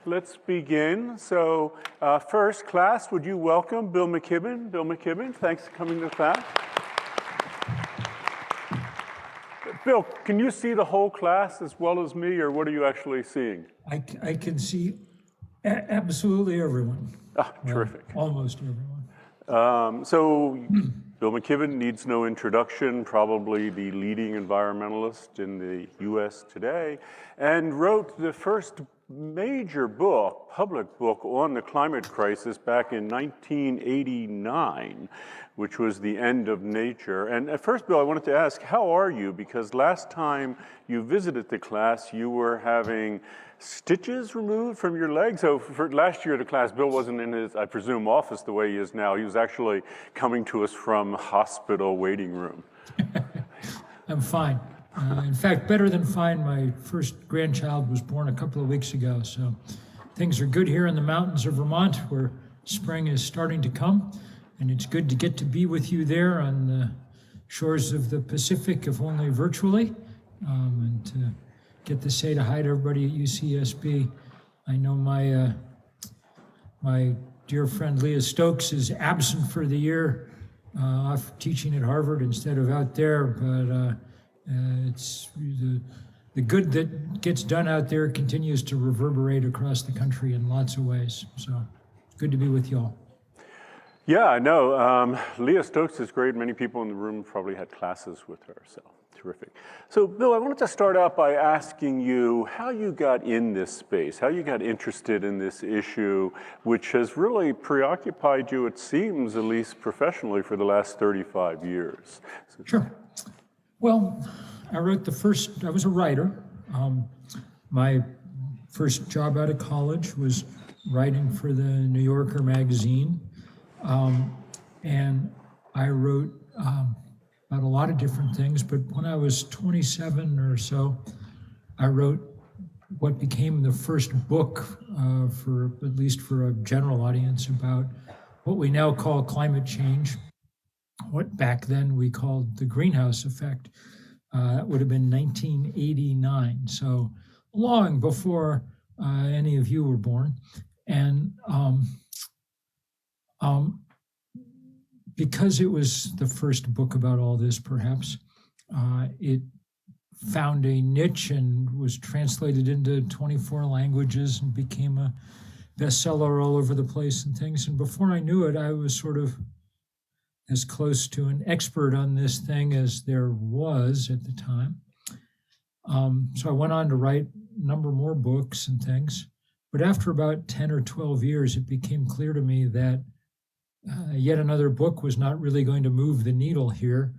let's begin. So first, class, would you welcome Bill McKibbin? Bill McKibbin, thanks for coming to class. Bill, can you see the whole class as well as me, or what are you actually seeing? I can see absolutely everyone. Ah, terrific. Almost everyone. So Bill McKibbin needs no introduction, probably the leading environmentalist in the US today, and wrote the first major book, public book on the climate crisis back in 1989, which was The End of Nature. And at first, Bill, I wanted to ask, how are you? Because last time you visited the class, you were having stitches removed from your leg. So for last year, the class, Bill wasn't in his, I presume, office the way he is now. He was actually coming to us from hospital waiting room. I'm fine. In fact, better than fine. My first grandchild was born a couple of weeks ago. So things are good here in the mountains of Vermont, where spring is starting to come. And it's good to get to be with you there on the shores of the Pacific, if only virtually, and to get to say hi to everybody at UCSB. I know my dear friend Leah Stokes is absent for the year, off teaching at Harvard instead of out there, but it's the good that gets done out there continues to reverberate across the country in lots of ways. So it's good to be with y'all. Yeah, I know. Leah Stokes is great. Many people in the room probably had classes with her, so terrific. So, Bill, I wanted to start out by asking you how you got in this space, how you got interested in this issue, which has really preoccupied you, it seems, at least professionally, for the last 35 years. Sure. Well, I was a writer. My first job out of college was writing for the New Yorker magazine. And I wrote about a lot of different things, but when I was 27 or so, I wrote what became the first book at least for a general audience, about what we now call climate change, what back then we called the greenhouse effect. That would have been 1989, so long before any of you were born. And because it was the first book about all this, perhaps, it found a niche and was translated into 24 languages and became a bestseller all over the place and things. And before I knew it, I was sort of as close to an expert on this thing as there was at the time. So I went on to write a number more books and things. But after about 10 or 12 years, it became clear to me that yet another book was not really going to move the needle here,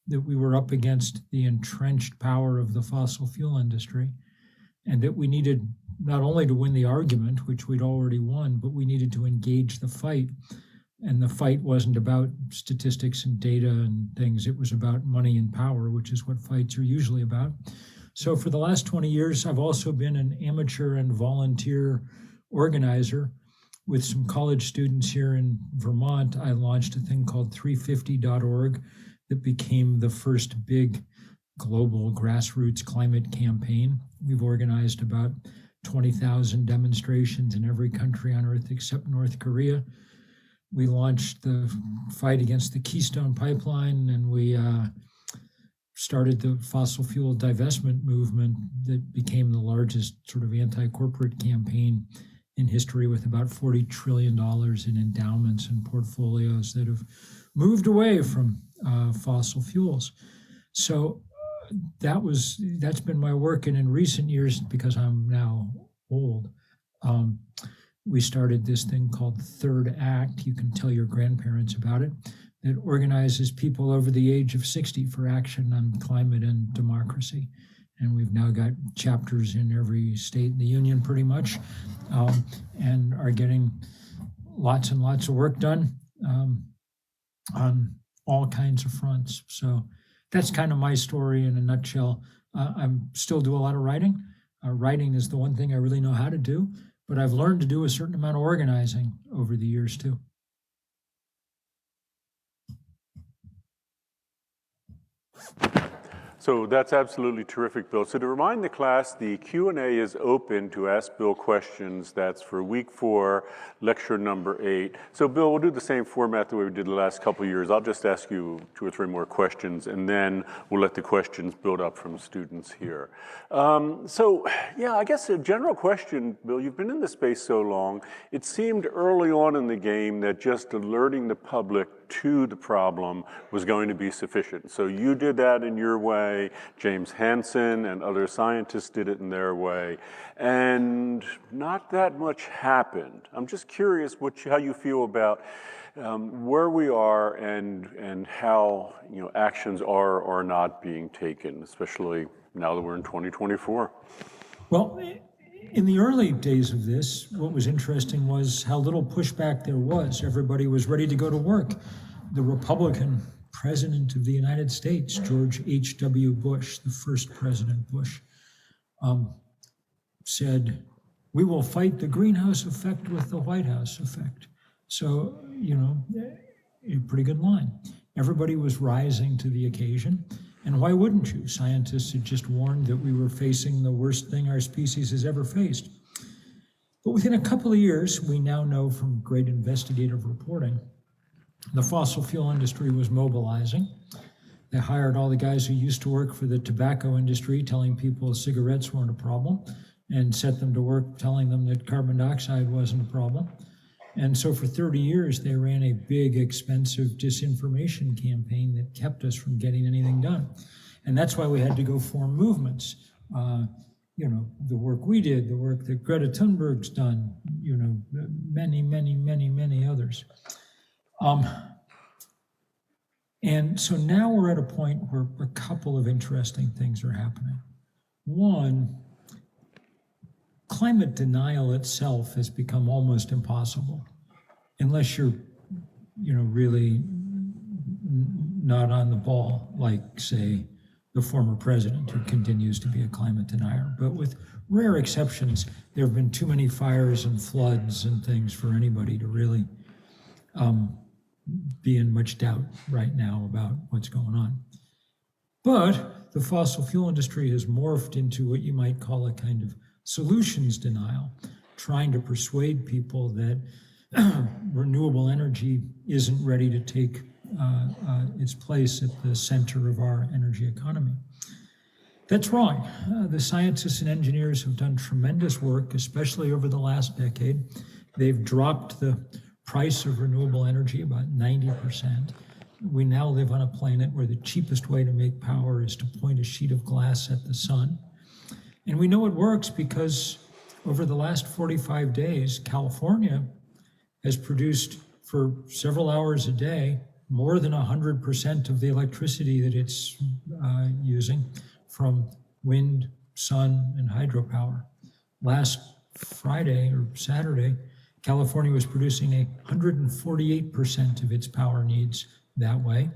that we were up against the entrenched power of the fossil fuel industry, and that we needed not only to win the argument, which we'd already won, but we needed to engage the fight. And the fight wasn't about statistics and data and things. It was about money and power, which is what fights are usually about. So for the last 20 years, I've also been an amateur and volunteer organizer. With some college students here in Vermont, I launched a thing called 350.org that became the first big global grassroots climate campaign. We've organized about 20,000 demonstrations in every country on earth except North Korea. We launched the fight against the Keystone Pipeline, and we started the fossil fuel divestment movement that became the largest sort of anti-corporate campaign in history, with about $40 trillion in endowments and portfolios that have moved away from fossil fuels. So that's been my work. And in recent years, because I'm now old, we started this thing called Third Act. You can tell your grandparents about it. That organizes people over the age of 60 for action on climate and democracy. And we've now got chapters in every state in the union pretty much, and are getting lots and lots of work done on all kinds of fronts. So that's kind of my story in a nutshell. I still do a lot of writing. Writing is the one thing I really know how to do, but I've learned to do a certain amount of organizing over the years too. So that's absolutely terrific, Bill. So to remind the class, the Q&A is open to ask Bill questions. That's for week 4, lecture number 8. So Bill, we'll do the same format the way we did the last couple of years. I'll just ask you 2 or 3 more questions, and then we'll let the questions build up from students here. I guess a general question, Bill, you've been in the space so long, it seemed early on in the game that just alerting the public to the problem was going to be sufficient. So you did that in your way, James Hansen and other scientists did it in their way, and not that much happened. I'm just curious how you feel about where we are and how actions are or not being taken, especially now that we're in 2024. Well, in the early days of this, what was interesting was how little pushback there was. Everybody was ready to go to work. The Republican president of the United States, George H.W. Bush, the first President Bush, said, "We will fight the greenhouse effect with the White House effect." So, a pretty good line. Everybody was rising to the occasion. And why wouldn't you? Scientists had just warned that we were facing the worst thing our species has ever faced. But within a couple of years, we now know from great investigative reporting, the fossil fuel industry was mobilizing. They hired all the guys who used to work for the tobacco industry, telling people cigarettes weren't a problem, and set them to work telling them that carbon dioxide wasn't a problem. And so for 30 years, they ran a big, expensive disinformation campaign that kept us from getting anything done. And that's why we had to go form movements. The work we did, the work that Greta Thunberg's done, many, many, many, many others. And so now we're at a point where a couple of interesting things are happening. One, climate denial itself has become almost impossible, unless you're, really not on the ball, like, say, the former president, who continues to be a climate denier. But with rare exceptions, there have been too many fires and floods and things for anybody to really be in much doubt right now about what's going on. But the fossil fuel industry has morphed into what you might call a kind of solutions denial, trying to persuade people that renewable energy isn't ready to take its place at the center of our energy economy. That's wrong. The scientists and engineers have done tremendous work, especially over the last decade. They've dropped the price of renewable energy about 90%. We now live on a planet where the cheapest way to make power is to point a sheet of glass at the sun. And we know it works because over the last 45 days, California has produced for several hours a day more than 100% of the electricity that it's using from wind, sun, and hydropower. Last Friday or Saturday, California was producing 148% of its power needs that way.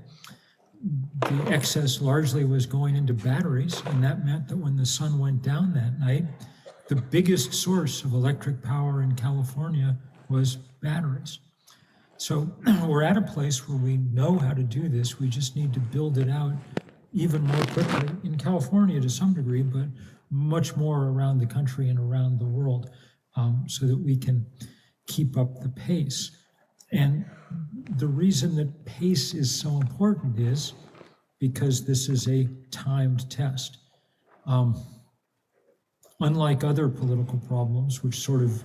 The excess largely was going into batteries, and that meant that when the sun went down that night, the biggest source of electric power in California was batteries. So we're at a place where we know how to do this. We just need to build it out even more quickly in California to some degree, but much more around the country and around the world, so that we can keep up the pace. And the reason that pace is so important is because this is a timed test. Unlike other political problems, which sort of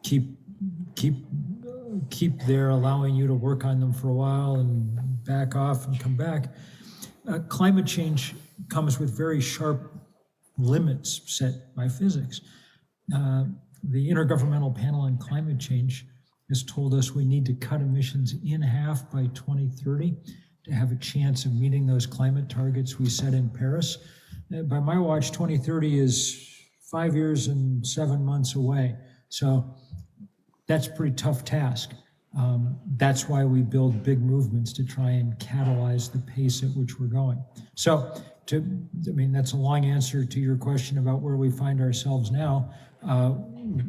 keep there, allowing you to work on them for a while and back off and come back, climate change comes with very sharp limits set by physics. The Intergovernmental Panel on Climate Change has told us we need to cut emissions in half by 2030 to have a chance of meeting those climate targets we set in Paris. By my watch, 2030 is 5 years and 7 months away. So that's a pretty tough task. That's why we build big movements, to try and catalyze the pace at which we're going. So, that's a long answer to your question about where we find ourselves now.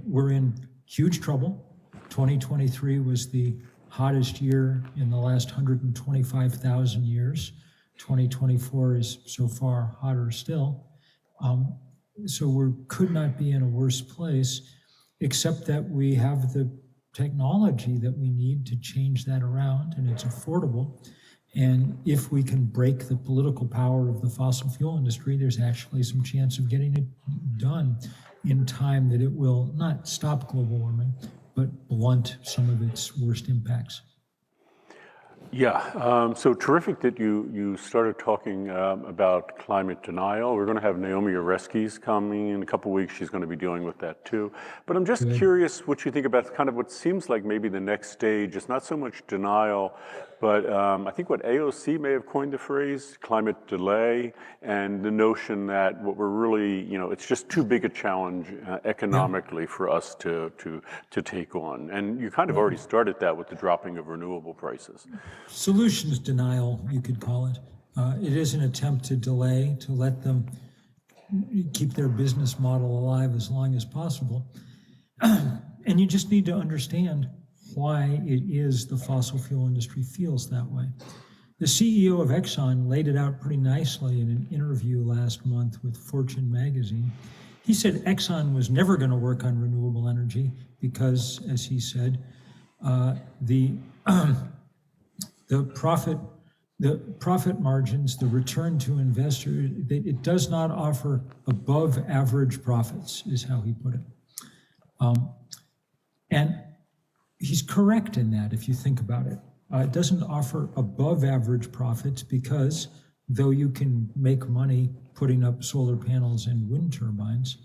We're in huge trouble. 2023 was the hottest year in the last 125,000 years. 2024 is so far hotter still. So we could not be in a worse place, except that we have the technology that we need to change that around, and it's affordable. And if we can break the political power of the fossil fuel industry, there's actually some chance of getting it done in time that it will not stop global warming, but blunt some of its worst impacts. Yeah, so terrific that you started talking about climate denial. We're going to have Naomi Oreskes coming in a couple weeks. She's going to be dealing with that too. But I'm just curious what you think about kind of what seems like maybe the next stage. It's not so much denial, but I think what AOC may have coined the phrase climate delay, and the notion that what we're really, it's just too big a challenge economically for us to take on. And you kind of already started that with the dropping of renewable prices. Solutions denial, you could call it. It is an attempt to delay, to let them keep their business model alive as long as possible. And you just need to understand why it is the fossil fuel industry feels that way. The CEO of Exxon laid it out pretty nicely in an interview last month with Fortune magazine. He said Exxon was never going to work on renewable energy because, as he said, the profit margins, the return to investors, it does not offer above average profits, is how he put it. And he's correct in that, if you think about it. It doesn't offer above average profits because though you can make money putting up solar panels and wind turbines,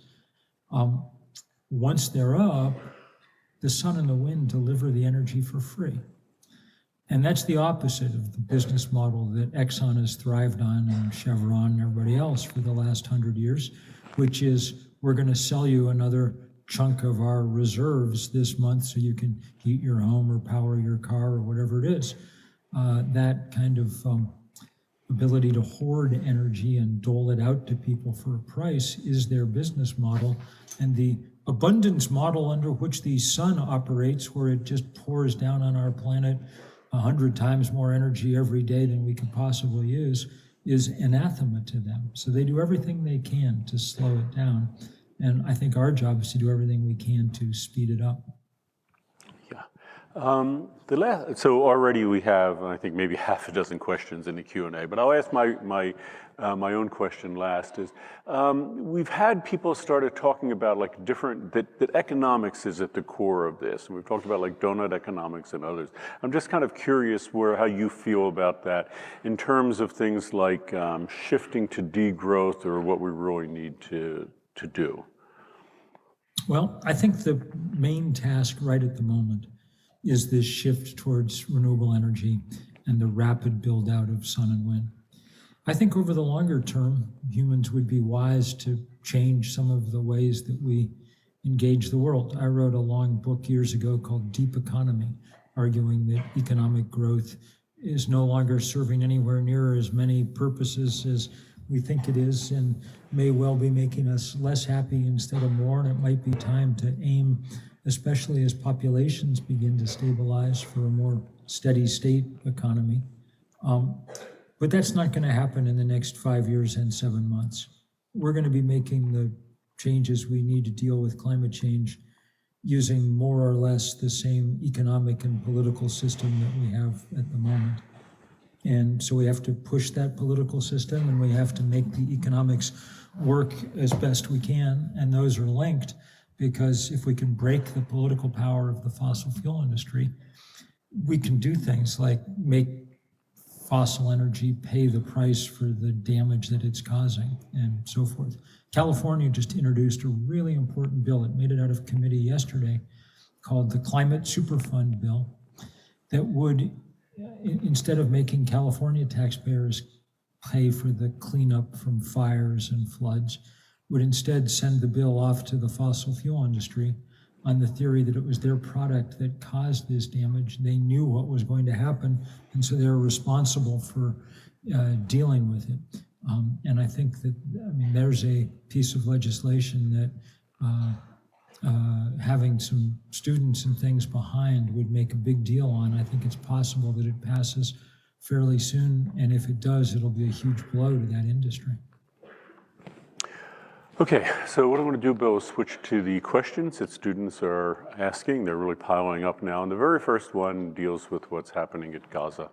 once they're up, the sun and the wind deliver the energy for free. And that's the opposite of the business model that Exxon has thrived on, and Chevron and everybody else for the last 100 years, which is we're going to sell you another chunk of our reserves this month so you can heat your home or power your car or whatever it is. That kind of ability to hoard energy and dole it out to people for a price is their business model. And the abundance model under which the sun operates, where it just pours down on our planet 100 times more energy every day than we could possibly use, is anathema to them. So they do everything they can to slow it down. And I think our job is to do everything we can to speed it up. Yeah. So already we have, I think, maybe half a dozen questions in the Q&A, but I'll ask my own question last. Is we've had people started talking about like that economics is at the core of this. And we've talked about like donut economics and others. I'm just kind of curious how you feel about that in terms of things like shifting to degrowth, or what we really need to do. Well, I think the main task right at the moment is this shift towards renewable energy and the rapid build out of sun and wind. I think over the longer term, humans would be wise to change some of the ways that we engage the world. I wrote a long book years ago called Deep Economy, arguing that economic growth is no longer serving anywhere near as many purposes as we think it is, and may well be making us less happy instead of more. And it might be time to aim, especially as populations begin to stabilize, for a more steady state economy. But that's not going to happen in the next 5 years and 7 months. We're going to be making the changes we need to deal with climate change using more or less the same economic and political system that we have at the moment. And so we have to push that political system, and we have to make the economics work as best we can. And those are linked, because if we can break the political power of the fossil fuel industry, we can do things like make fossil energy pay the price for the damage that it's causing and so forth. California just introduced a really important bill. It made it out of committee yesterday, called the Climate Superfund Bill, that would, instead of making California taxpayers pay for the cleanup from fires and floods, would instead send the bill off to the fossil fuel industry on the theory that it was their product that caused this damage. They knew what was going to happen, and so they're responsible for dealing with it. And I think that, there's a piece of legislation that having some students and things behind would make a big deal on. I think it's possible that it passes fairly soon. And if it does, it'll be a huge blow to that industry. Okay, so what I want to do, Bill, is switch to the questions that students are asking. They're really piling up now. And the very first one deals with what's happening at Gaza.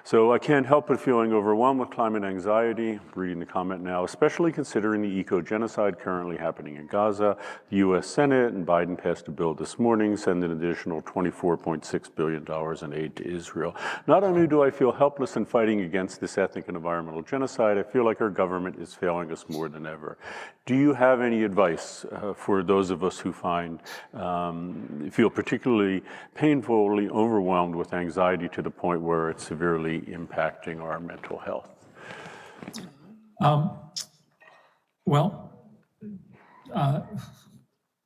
So I can't help but feeling overwhelmed with climate anxiety, reading the comment now, especially considering the eco-genocide currently happening in Gaza. The US Senate and Biden passed a bill this morning, sending an additional $24.6 billion in aid to Israel. Not only do I feel helpless in fighting against this ethnic and environmental genocide, I feel like our government is failing us more than ever. Do you have any advice for those of us who feel particularly painfully overwhelmed with anxiety to the point where it's severely impacting our mental health? Not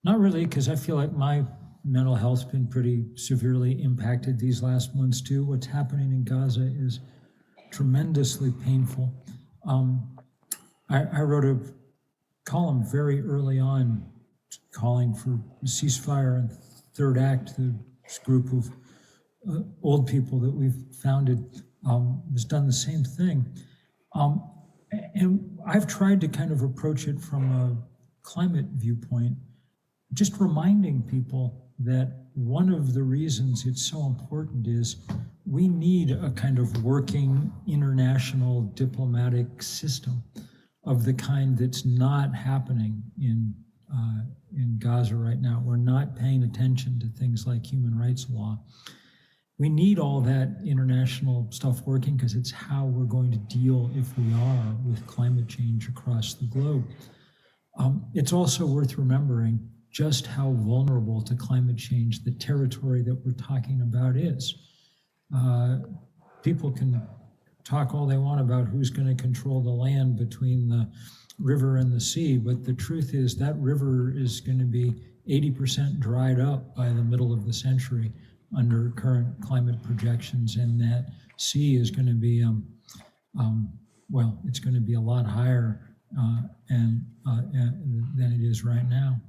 really, because I feel like my mental health's been pretty severely impacted these last months too. What's happening in Gaza is tremendously painful. I wrote a column very early on calling for a ceasefire and third act. This group of old people that we've founded has done the same thing. And I've tried to kind of approach it from a climate viewpoint, just reminding people that one of the reasons it's so important is we need a kind of working international diplomatic system of the kind that's not happening in Gaza right now. We're not paying attention to things like human rights law. We need all that international stuff working because it's how we're going to deal, if we are, with climate change across the globe. It's also worth remembering just how vulnerable to climate change the territory that we're talking about is. People can talk all they want about who's going to control the land between the river and the sea, but the truth is that river is going to be 80% dried up by the middle of the century under current climate projections, and that sea is going to be, it's going to be a lot higher than it is right now.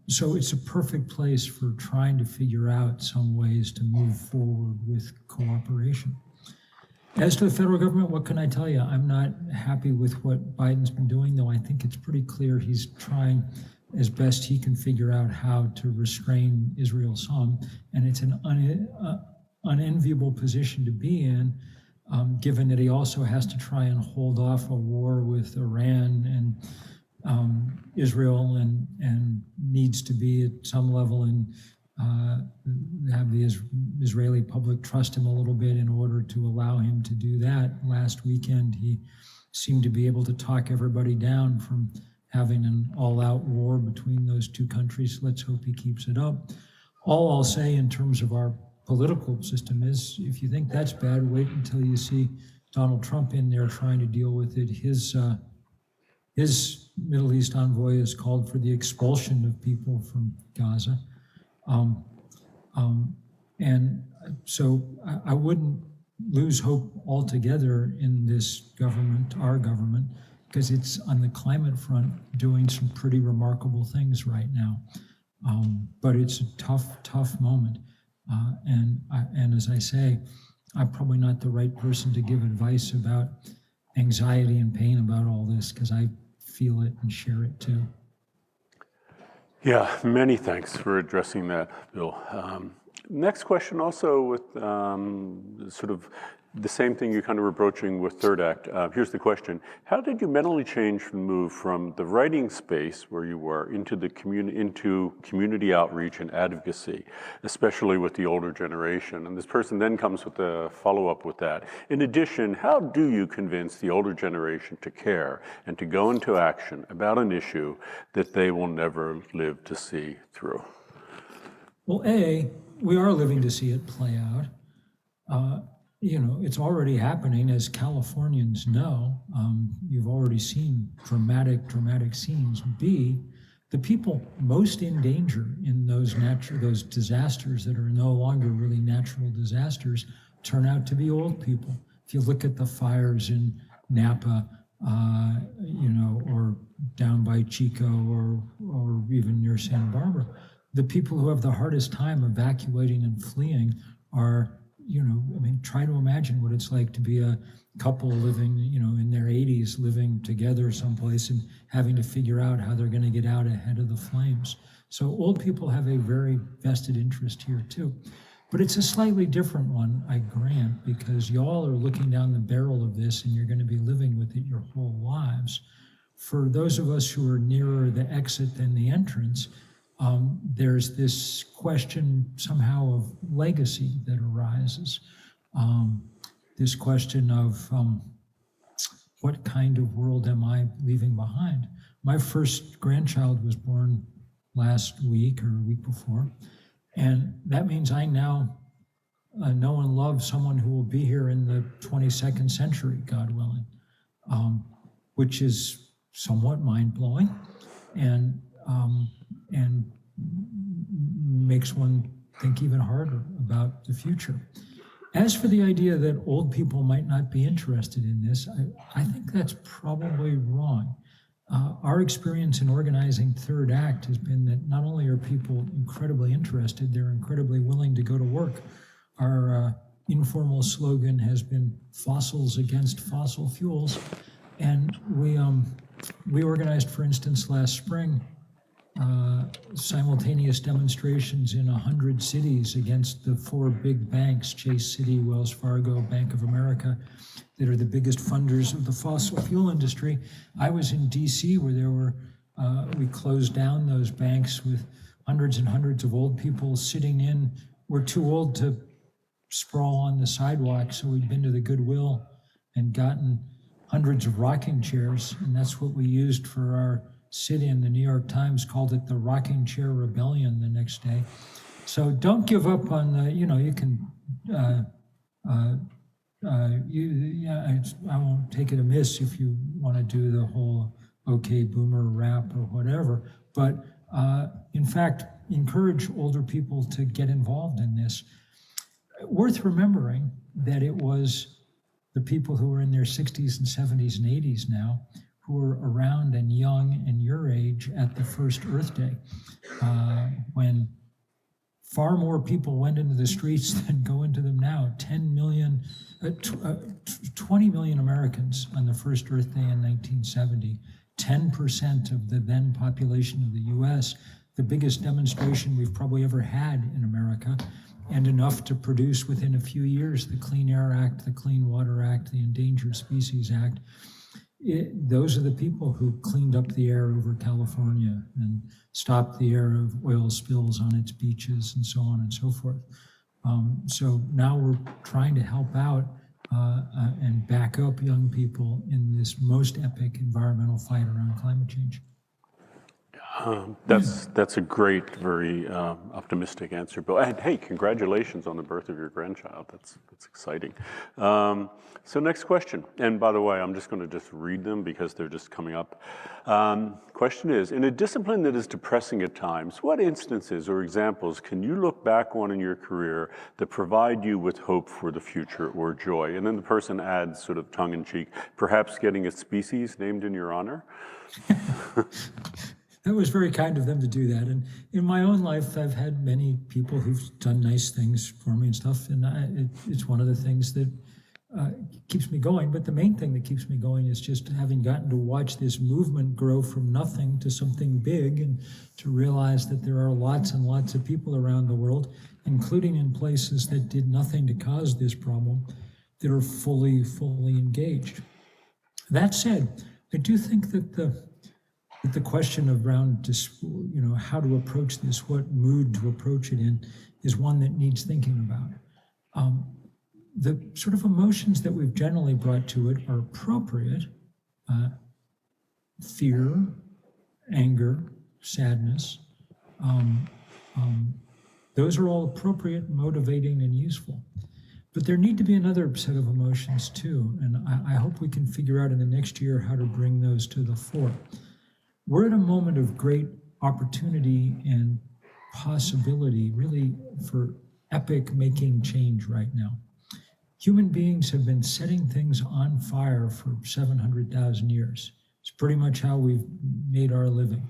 So it's a perfect place for trying to figure out some ways to move forward with cooperation. As to the federal government, what can I tell you? I'm not happy with what Biden's been doing, though I think it's pretty clear he's trying as best he can figure out how to restrain Israel some. And it's an unenviable position to be in, given that he also has to try and hold off a war with Iran and Israel and needs to be at some level and have the Israeli public trust him a little bit in order to allow him to do that. Last weekend, he seemed to be able to talk everybody down from having an all-out war between those two countries. Let's hope he keeps it up. All I'll say in terms of our political system is, if you think that's bad, wait until you see Donald Trump in there trying to deal with it. His Middle East envoy has called for the expulsion of people from Gaza. And so I wouldn't lose hope altogether in this government, our government, because it's on the climate front doing some pretty remarkable things right now. But it's a tough moment. And as I say, I'm probably not the right person to give advice about anxiety and pain about all this, because I feel it and share it too. Yeah, many thanks for addressing that, Bill. Next question also with sort of the same thing you kind of were broaching with Third Act. Here's the question. How did you mentally change and move from the writing space where you were into community outreach and advocacy, especially with the older generation? And this person then comes with a follow-up with that. In addition, how do you convince the older generation to care and to go into action about an issue that they will never live to see through? Well, we are living to see it play out. It's already happening, as Californians know. You've already seen dramatic scenes. B, the people most in danger in those disasters that are no longer really natural disasters turn out to be old people. If you look at the fires in Napa, or down by Chico, or even near Santa Barbara, the people who have the hardest time evacuating and fleeing are try to imagine what it's like to be a couple living, in their 80s, living together someplace and having to figure out how they're going to get out ahead of the flames. So old people have a very vested interest here too. But it's a slightly different one, I grant, because y'all are looking down the barrel of this and you're going to be living with it your whole lives. For those of us who are nearer the exit than the entrance, there's this question somehow of legacy that arises. This question of what kind of world am I leaving behind? My first grandchild was born last week or a week before, and that means I now know and love someone who will be here in the 22nd century, God willing, which is somewhat mind-blowing and makes one think even harder about the future. As for the idea that old people might not be interested in this, I think that's probably wrong. Our experience in organizing Third Act has been that not only are people incredibly interested, they're incredibly willing to go to work. Our informal slogan has been fossils against fossil fuels. And we organized, for instance, last spring, simultaneous demonstrations in 100 cities against the 4 big banks, Chase City, Wells Fargo, Bank of America, that are the biggest funders of the fossil fuel industry. I was in DC where we closed down those banks with hundreds and hundreds of old people sitting in. We're too old to sprawl on the sidewalk, so we'd been to the Goodwill and gotten hundreds of rocking chairs, and that's what we used for our sit-in. The New York Times called it the Rocking Chair Rebellion the next day. So don't give up on the, you can, I won't take it amiss if you want to do the whole okay boomer rap or whatever, but in fact, encourage older people to get involved in this. Worth remembering that it was the people who are in their 60s and 70s and 80s now who were around and young and your age at the first Earth Day, when far more people went into the streets than go into them now. 20 million Americans on the first Earth Day in 1970, 10% of the then population of the US, the biggest demonstration we've probably ever had in America, and enough to produce within a few years the Clean Air Act, the Clean Water Act, the Endangered Species Act. Those are the people who cleaned up the air over California and stopped the air of oil spills on its beaches and so on and so forth. So now we're trying to help out and back up young people in this most epic environmental fight around climate change. That's a great, very optimistic answer, Bill. And hey, congratulations on the birth of your grandchild. That's exciting. So next question, and by the way, I'm just going to read them because they're just coming up. Question is, in a discipline that is depressing at times, what instances or examples can you look back on in your career that provide you with hope for the future or joy? And then the person adds, sort of tongue-in-cheek, perhaps getting a species named in your honor? That was very kind of them to do that. And in my own life, I've had many people who've done nice things for me and stuff. And it's one of the things that keeps me going. But the main thing that keeps me going is just having gotten to watch this movement grow from nothing to something big, and to realize that there are lots and lots of people around the world, including in places that did nothing to cause this problem, that are fully engaged. That said, I do think that the question around how to approach this, what mood to approach it in, is one that needs thinking about. The sort of emotions that we've generally brought to it are appropriate: fear, anger, sadness. Those are all appropriate, motivating, and useful. But there need to be another set of emotions too, and I hope we can figure out in the next year how to bring those to the fore. We're at a moment of great opportunity and possibility, really, for epic making change right now. Human beings have been setting things on fire for 700,000 years. It's pretty much how we've made our living.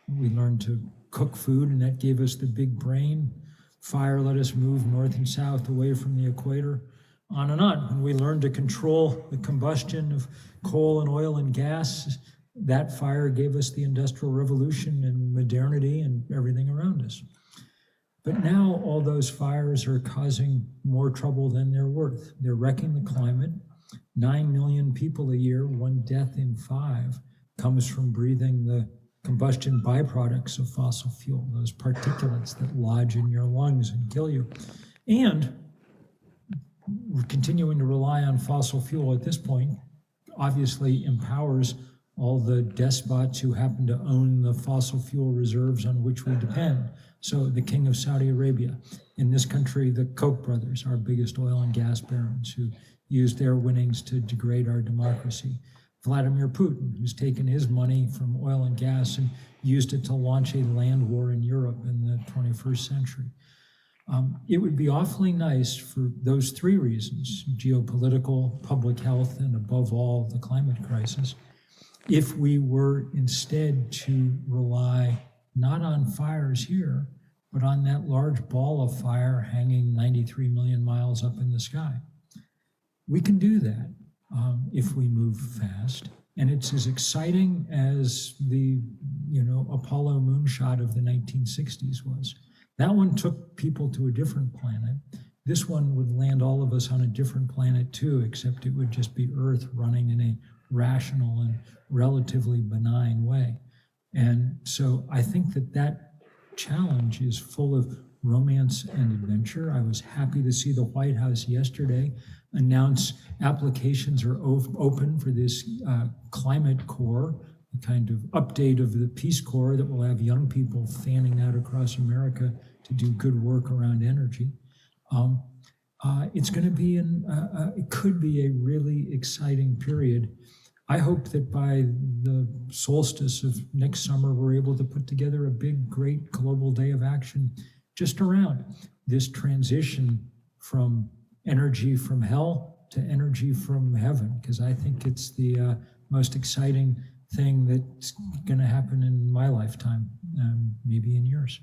We learned to cook food, and that gave us the big brain. Fire let us move north and south away from the equator, on and on. When we learned to control the combustion of coal and oil and gas, that fire gave us the Industrial Revolution and modernity and everything around us. But now all those fires are causing more trouble than they're worth. They're wrecking the climate. 9 million people a year, 1 death in 5, comes from breathing the combustion byproducts of fossil fuel, those particulates that lodge in your lungs and kill you. And we're continuing to rely on fossil fuel at this point obviously empowers all the despots who happen to own the fossil fuel reserves on which we depend. So the King of Saudi Arabia, in this country, the Koch brothers, our biggest oil and gas barons, who used their winnings to degrade our democracy. Vladimir Putin, who's taken his money from oil and gas and used it to launch a land war in Europe in the 21st century. It would be awfully nice for those 3 reasons, geopolitical, public health, and above all, the climate crisis, if we were instead to rely not on fires here, but on that large ball of fire hanging 93 million miles up in the sky. We can do that if we move fast. And it's as exciting as the, Apollo moonshot of the 1960s was. That one took people to a different planet. This one would land all of us on a different planet too, except it would just be Earth running in a rational and relatively benign way. And so I think that challenge is full of romance and adventure. I was happy to see the White House yesterday announce applications are open for this climate corps, a kind of update of the Peace Corps that will have young people fanning out across America to do good work around energy. It's going to be it could be a really exciting period. I hope that by the solstice of next summer, we're able to put together a big, great global day of action just around this transition from energy from hell to energy from heaven, because I think it's the most exciting thing that's going to happen in my lifetime, maybe in yours.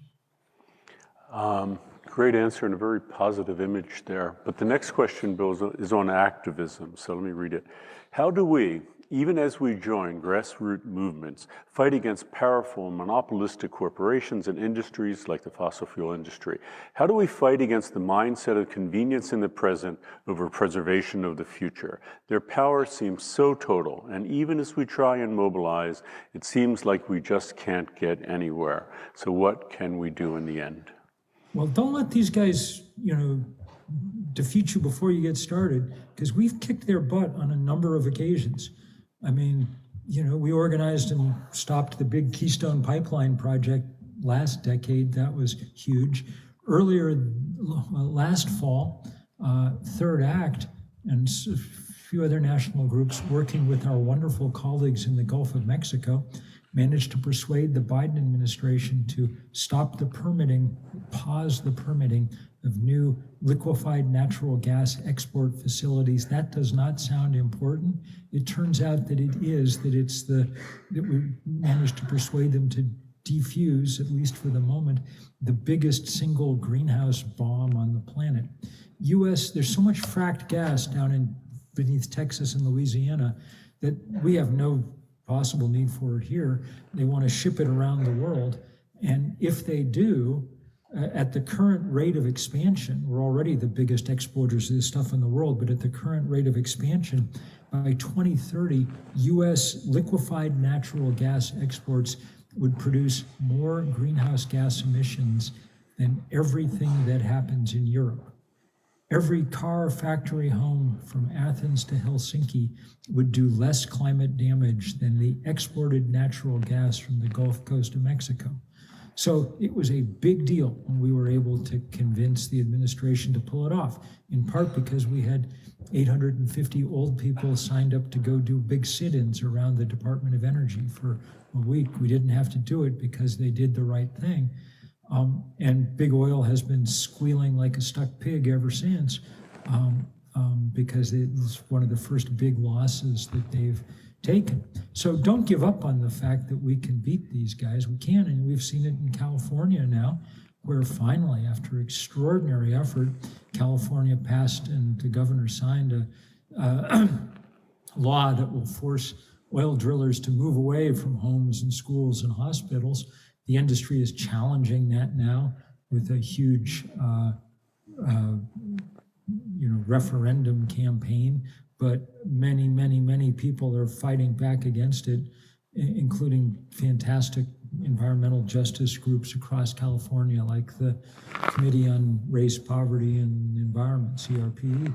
Great answer and a very positive image there. But the next question, Bill, is on activism. So let me read it. How do we, even as we join grassroots movements, fight against powerful monopolistic corporations and industries like the fossil fuel industry? How do we fight against the mindset of convenience in the present over preservation of the future? Their power seems so total, and even as we try and mobilize, it seems like we just can't get anywhere. So what can we do in the end? Well, don't let these guys, defeat you before you get started, because we've kicked their butt on a number of occasions. I mean, we organized and stopped the big Keystone Pipeline project last decade. That was huge. Earlier, last fall, Third Act and a few other national groups working with our wonderful colleagues in the Gulf of Mexico managed to persuade the Biden administration to stop the permitting, pause the permitting of new liquefied natural gas export facilities. That does not sound important. It turns out that it is, that we managed to persuade them to defuse, at least for the moment, the biggest single greenhouse bomb on the planet. There's so much fracked gas down beneath Texas and Louisiana that we have no possible need for it here. They want to ship it around the world. And if they do, at the current rate of expansion, we're already the biggest exporters of this stuff in the world, but at the current rate of expansion, by 2030, US liquefied natural gas exports would produce more greenhouse gas emissions than everything that happens in Europe. Every car, factory, home from Athens to Helsinki would do less climate damage than the exported natural gas from the Gulf Coast of Mexico. So it was a big deal when we were able to convince the administration to pull it off, in part because we had 850 old people signed up to go do big sit-ins around the Department of Energy for a week. We didn't have to do it because they did the right thing. And big oil has been squealing like a stuck pig ever since, because it's one of the first big losses that they've taken. So don't give up on the fact that we can beat these guys. We can, and we've seen it in California now. where finally, after extraordinary effort, California passed and the governor signed a law that will force oil drillers to move away from homes and schools and hospitals. The industry is challenging that now with a huge referendum campaign, but many people are fighting back against it, including fantastic environmental justice groups across California, like the Committee on Race, Poverty, and Environment, CRPE.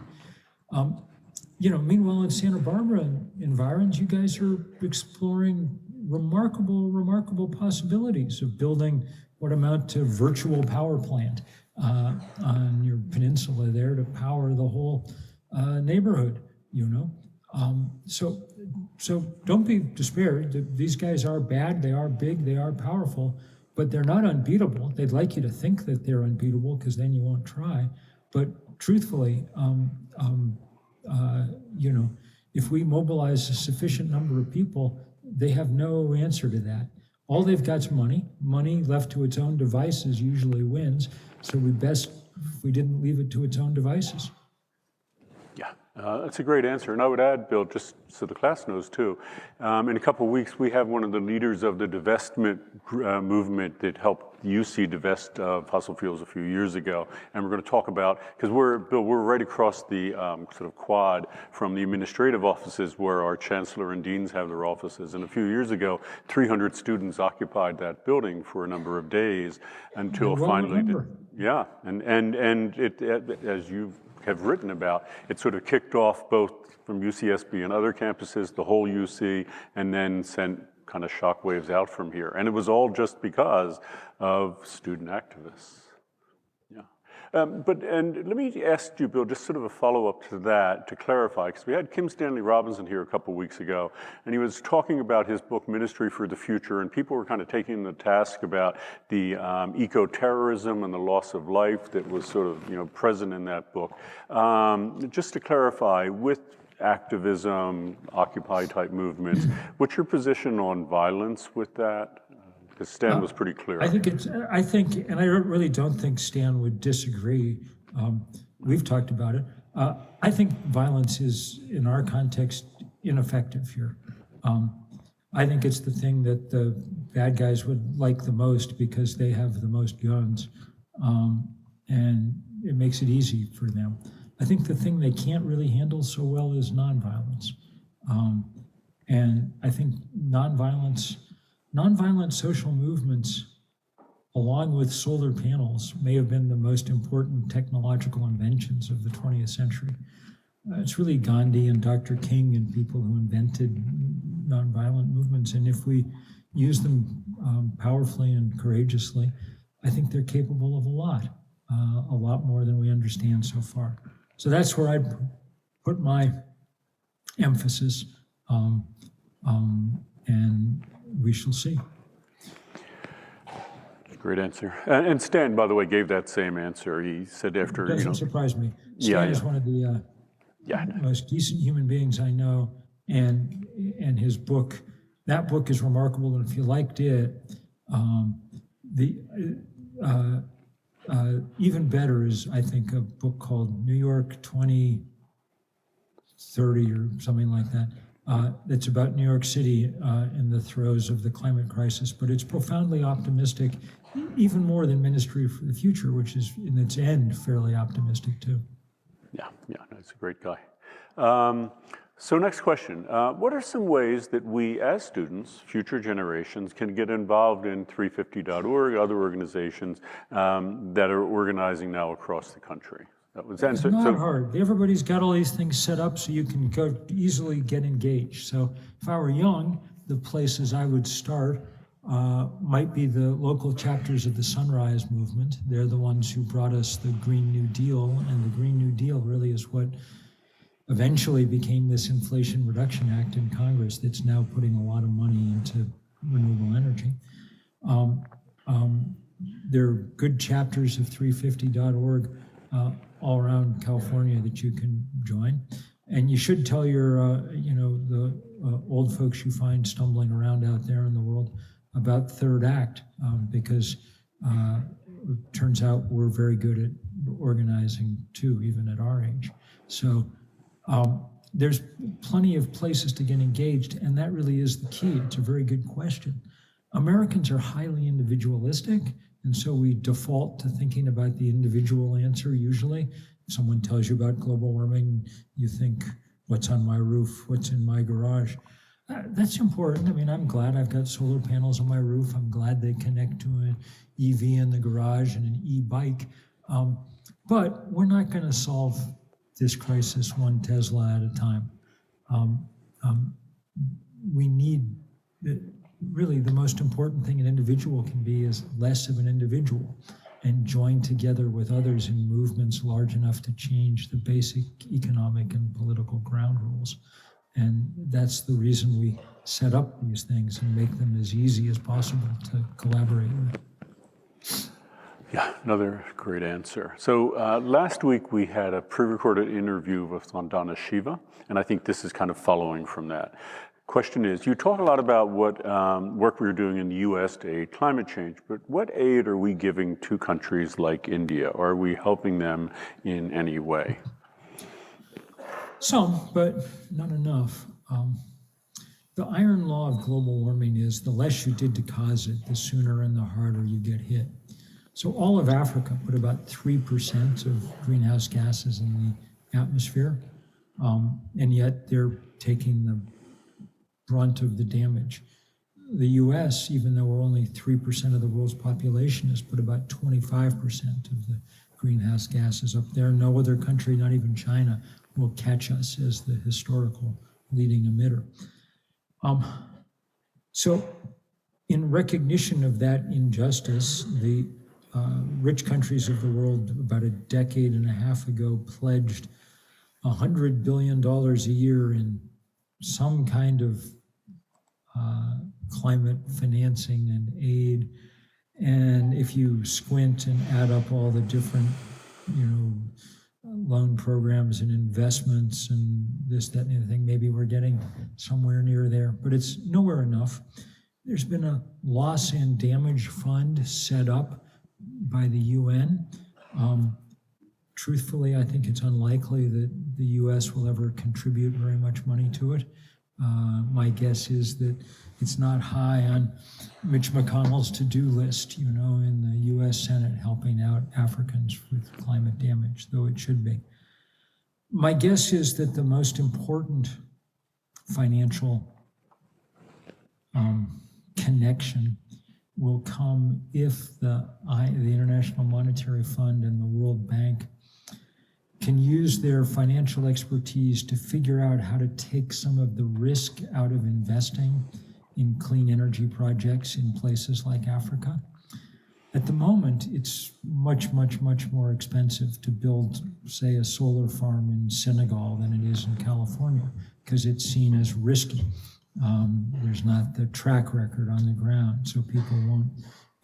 Meanwhile, in Santa Barbara environs, you guys are exploring remarkable possibilities of building what amount to virtual power plant on your peninsula there to power the whole neighborhood, So don't be despaired. These guys are bad, they are big, they are powerful, but they're not unbeatable. They'd like you to think that they're unbeatable because then you won't try. But truthfully, if we mobilize a sufficient number of people, they have no answer to that. All they've got is money. Money left to its own devices usually wins. So we best, if we didn't leave it to its own devices. Yeah, that's a great answer. And I would add, Bill, just so the class knows too, in a couple of weeks, we have one of the leaders of the divestment movement that helped UC divest of fossil fuels a few years ago. And we're going to talk about, because we're right across the sort of quad from the administrative offices where our chancellor and deans have their offices. And a few years ago, 300 students occupied that building for a number of days until finally, yeah. And it, as you have written about, it sort of kicked off both from UCSB and other campuses, the whole UC, and then sent kind of shockwaves out from here. And it was all just because of student activists. Yeah. And let me ask you, Bill, just sort of a follow-up to that, to clarify, because we had Kim Stanley Robinson here a couple weeks ago, and he was talking about his book, Ministry for the Future, and people were kind of taking the task about the eco-terrorism and the loss of life that was sort of, present in that book. Just to clarify, with activism, Occupy-type movements, what's your position on violence with that? Because Stan was pretty clear. I think, and I really don't think Stan would disagree. We've talked about it. I think violence is, in our context, ineffective here. I think it's the thing that the bad guys would like the most because they have the most guns, and it makes it easy for them. I think the thing they can't really handle so well is nonviolence. And I think nonviolent social movements, along with solar panels, may have been the most important technological inventions of the 20th century. It's really Gandhi and Dr. King and people who invented nonviolent movements. And if we use them powerfully and courageously, I think they're capable of a lot more than we understand so far. So that's where I'd put my emphasis, and we shall see. Great answer. And Stan, by the way, gave that same answer. He said after, It doesn't surprise me. Stan is one of the most decent human beings I know, and his book, that book is remarkable. And if you liked it, even better is, I think, a book called New York 2030 or something like that. That's about New York City in the throes of the climate crisis, but it's profoundly optimistic, even more than Ministry for the Future, which is in its end fairly optimistic too. Yeah, that's a great guy. So next question, what are some ways that we as students, future generations, can get involved in 350.org, other organizations that are organizing now across the country? It's not hard. Everybody's got all these things set up so you can easily get engaged. So if I were young, the places I would start might be the local chapters of the Sunrise Movement. They're the ones who brought us the Green New Deal, and the Green New Deal really is what eventually became this Inflation Reduction Act in Congress that's now putting a lot of money into renewable energy. There are good chapters of 350.org all around California that you can join. And you should tell your, the old folks you find stumbling around out there in the world about Third Act, because turns out we're very good at organizing too, even at our age. So there's plenty of places to get engaged, and that really is the key. It's a very good question. Americans are highly individualistic, and so we default to thinking about the individual answer usually. If someone tells you about global warming, you think, what's on my roof, what's in my garage? That's important. I mean, I'm glad I've got solar panels on my roof. I'm glad they connect to an EV in the garage and an e-bike. But we're not going to solve this crisis one Tesla at a time. We need, really the most important thing an individual can be is less of an individual and join together with others in movements large enough to change the basic economic and political ground rules. And that's the reason we set up these things and make them as easy as possible to collaborate with. Yeah, another great answer. So last week we had a pre-recorded interview with Vandana Shiva, and I think this is kind of following from that. Question is, you talk a lot about what work we're doing in the US to aid climate change, but what aid are we giving to countries like India? Are we helping them in any way? Some, but not enough. The iron law of global warming is the less you did to cause it, the sooner and the harder you get hit. So all of Africa put about 3% of greenhouse gases in the atmosphere, and yet they're taking the brunt of the damage. The US, even though we're only 3% of the world's population, has put about 25% of the greenhouse gases up there. No other country, not even China, will catch us as the historical leading emitter. So in recognition of that injustice, the rich countries of the world about a decade and a half ago pledged $100 billion a year in some kind of climate financing and aid. And if you squint and add up all the different, loan programs and investments and this, that, and the other thing, maybe we're getting somewhere near there, but it's nowhere enough. There's been a loss and damage fund set up by the UN. Truthfully, I think it's unlikely that the US will ever contribute very much money to it. My guess is that it's not high on Mitch McConnell's to-do list, in the US Senate helping out Africans with climate damage, though it should be. My guess is that the most important financial connection will come if the International Monetary Fund and the World Bank can use their financial expertise to figure out how to take some of the risk out of investing in clean energy projects in places like Africa. At the moment, it's much, much, much more expensive to build, say, a solar farm in Senegal than it is in California, because it's seen as risky. There's not the track record on the ground, so people won't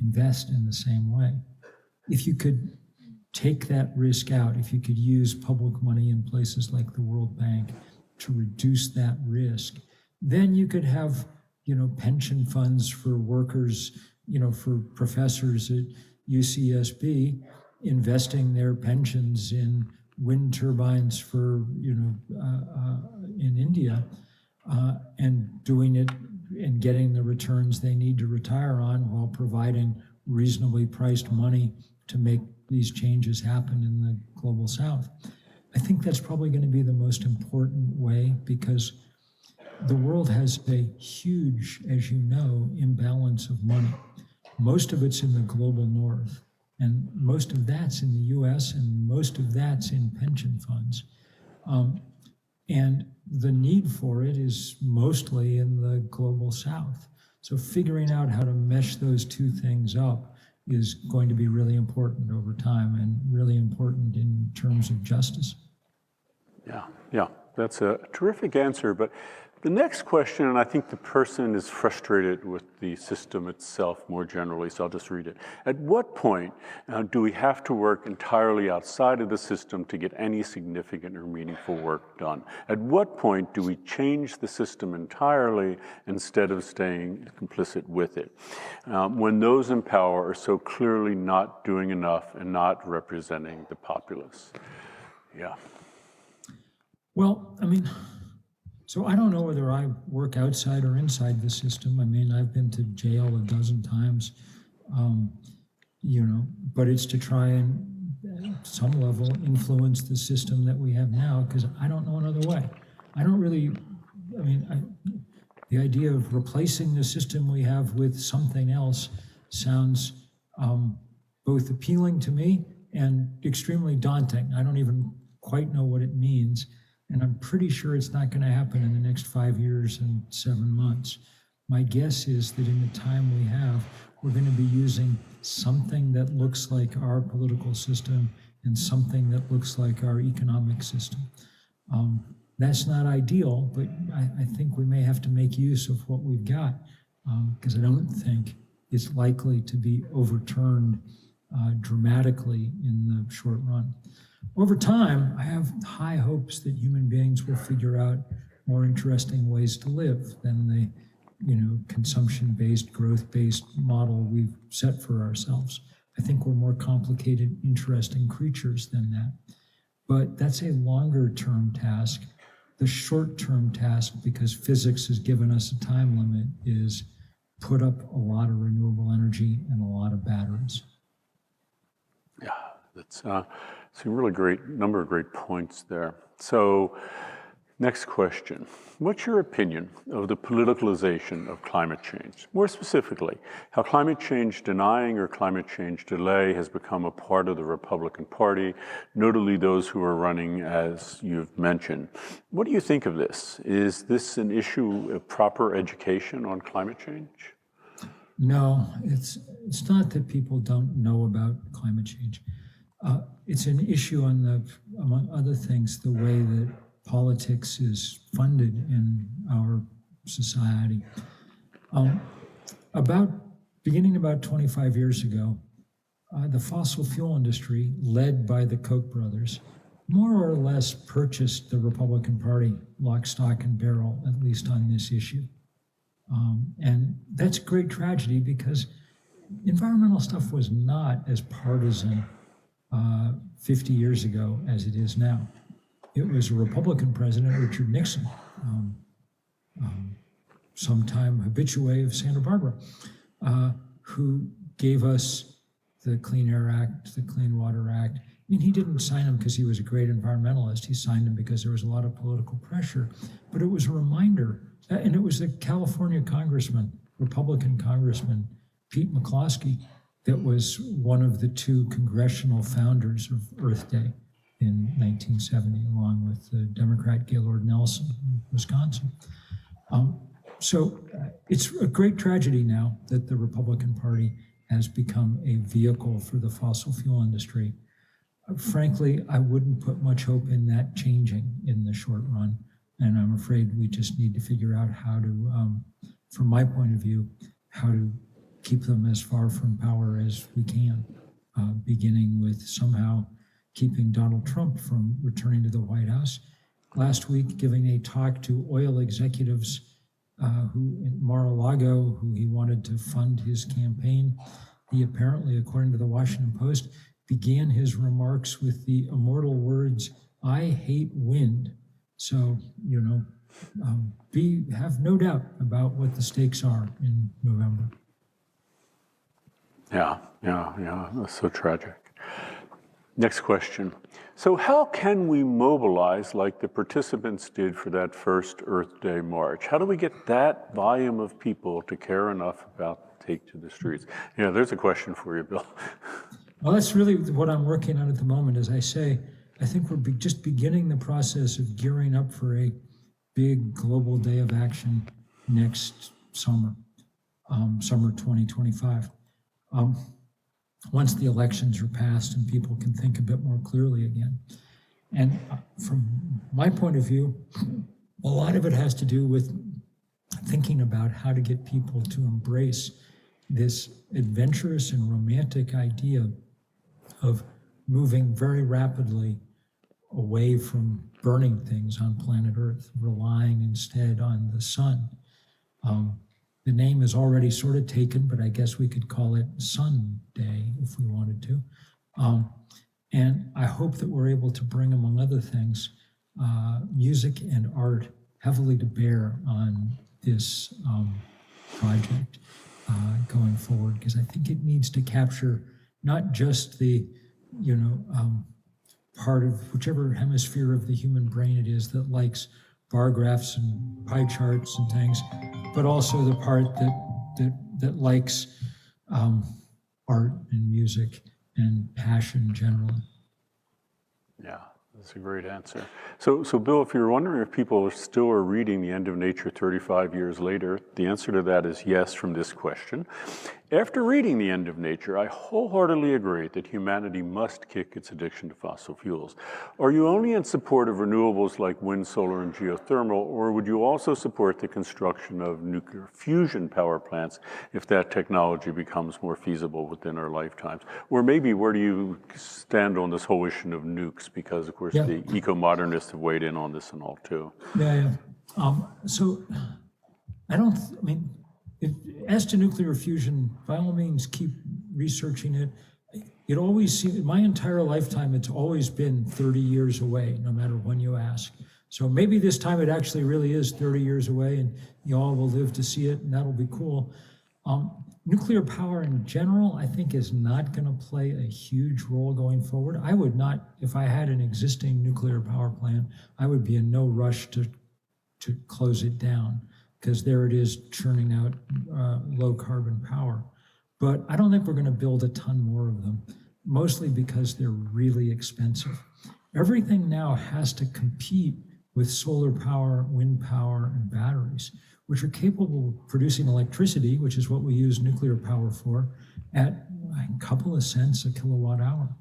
invest in the same way. If you could take that risk out, if you could use public money in places like the World Bank to reduce that risk, then you could have, pension funds for workers, for professors at UCSB investing their pensions in wind turbines for, in India, and doing it and getting the returns they need to retire on while providing reasonably priced money to make these changes happen in the global south. I think that's probably going to be the most important way, because the world has a huge, as you know, imbalance of money. Most of it's in the global north, and most of that's in the US, and most of that's in pension funds. And the need for it is mostly in the global south. So figuring out how to mesh those two things up is going to be really important over time, and really important in terms of justice. Yeah, that's a terrific answer. But The next question, and I think the person is frustrated with the system itself more generally, so I'll just read it. At what point do we have to work entirely outside of the system to get any significant or meaningful work done? At what point do we change the system entirely instead of staying complicit with it? When those in power are so clearly not doing enough and not representing the populace. Yeah. Well, I mean, so I don't know whether I work outside or inside the system. I mean, I've been to jail a dozen times, but it's to try and, at some level, influence the system that we have now, because I don't know another way. I don't really, the idea of replacing the system we have with something else sounds both appealing to me and extremely daunting. I don't even quite know what it means. And I'm pretty sure it's not going to happen in the next 5 years and 7 months. My guess is that in the time we have, we're going to be using something that looks like our political system and something that looks like our economic system. That's not ideal, but I think we may have to make use of what we've got, because I don't think it's likely to be overturned dramatically in the short run. Over time, I have high hopes that human beings will figure out more interesting ways to live than the, consumption-based, growth-based model we've set for ourselves. I think we're more complicated, interesting creatures than that. But that's a longer-term task. The short-term task, because physics has given us a time limit, is put up a lot of renewable energy and a lot of batteries. Yeah, that's a really great number of great points there. So, next question. What's your opinion of the politicalization of climate change? More specifically, how climate change denying or climate change delay has become a part of the Republican Party, notably those who are running, as you've mentioned. What do you think of this? Is this an issue of proper education on climate change? No, it's not that people don't know about climate change. It's an issue on among other things, the way that politics is funded in our society. Beginning about 25 years ago, the fossil fuel industry, led by the Koch brothers, more or less purchased the Republican Party lock, stock, and barrel, at least on this issue. And that's a great tragedy, because environmental stuff was not as partisan 50 years ago as it is now. It was a Republican president, Richard Nixon, sometime habitué of Santa Barbara, who gave us the Clean Air Act, the Clean Water Act. I mean, he didn't sign them because he was a great environmentalist. He signed them because there was a lot of political pressure. But it was a reminder, and it was the California congressman, Republican congressman, Pete McCloskey, that was one of the two congressional founders of Earth Day in 1970, along with the Democrat Gaylord Nelson in Wisconsin. So it's a great tragedy now that the Republican Party has become a vehicle for the fossil fuel industry. Frankly, I wouldn't put much hope in that changing in the short run. And I'm afraid we just need to figure out how to, from my point of view, how to keep them as far from power as we can, beginning with somehow keeping Donald Trump from returning to the White House. Last week, giving a talk to oil executives who in Mar-a-Lago, who he wanted to fund his campaign. He apparently, according to the Washington Post, began his remarks with the immortal words, "I hate wind." So, have no doubt about what the stakes are in November. Yeah, that's so tragic. Next question. So how can we mobilize like the participants did for that first Earth Day march? How do we get that volume of people to care enough about take to the streets? Yeah, there's a question for you, Bill. Well, that's really what I'm working on at the moment. As I say, I think we're just beginning the process of gearing up for a big global day of action next summer, summer 2025. Once the elections are passed and people can think a bit more clearly again. And from my point of view, A lot of it has to do with thinking about how to get people to embrace this adventurous and romantic idea of moving very rapidly away from burning things on planet Earth, relying instead on the sun. The name is already sort of taken, but I guess we could call it Sun Day if we wanted to. And I hope that we're able to bring, among other things, music and art heavily to bear on this project going forward, because I think it needs to capture not just the, part of whichever hemisphere of the human brain it is that likes bar graphs and pie charts and things, but also the part that likes art and music and passion generally. Yeah, that's a great answer. So Bill, if you're wondering if people still are reading The End of Nature 35 years later, the answer to that is yes from this question. After reading The End of Nature, I wholeheartedly agree that humanity must kick its addiction to fossil fuels. Are you only in support of renewables like wind, solar, and geothermal, or would you also support the construction of nuclear fusion power plants if that technology becomes more feasible within our lifetimes? Or maybe where do you stand on this whole issue of nukes? Because, of course, the eco-modernists have weighed in on this and all, too. So as to nuclear fusion, by all means, keep researching it. It always seems, my entire lifetime, it's always been 30 years away, no matter when you ask. So maybe this time it actually really is 30 years away, and you all will live to see it, and that'll be cool. Nuclear power in general, I think, is not going to play a huge role going forward. I would not, if I had an existing nuclear power plant, I would be in no rush to close it down, because there it is churning out low carbon power. But I don't think we're going to build a ton more of them, mostly because they're really expensive. Everything now has to compete with solar power, wind power, and batteries, which are capable of producing electricity, which is what we use nuclear power for, at a couple of cents a kilowatt hour.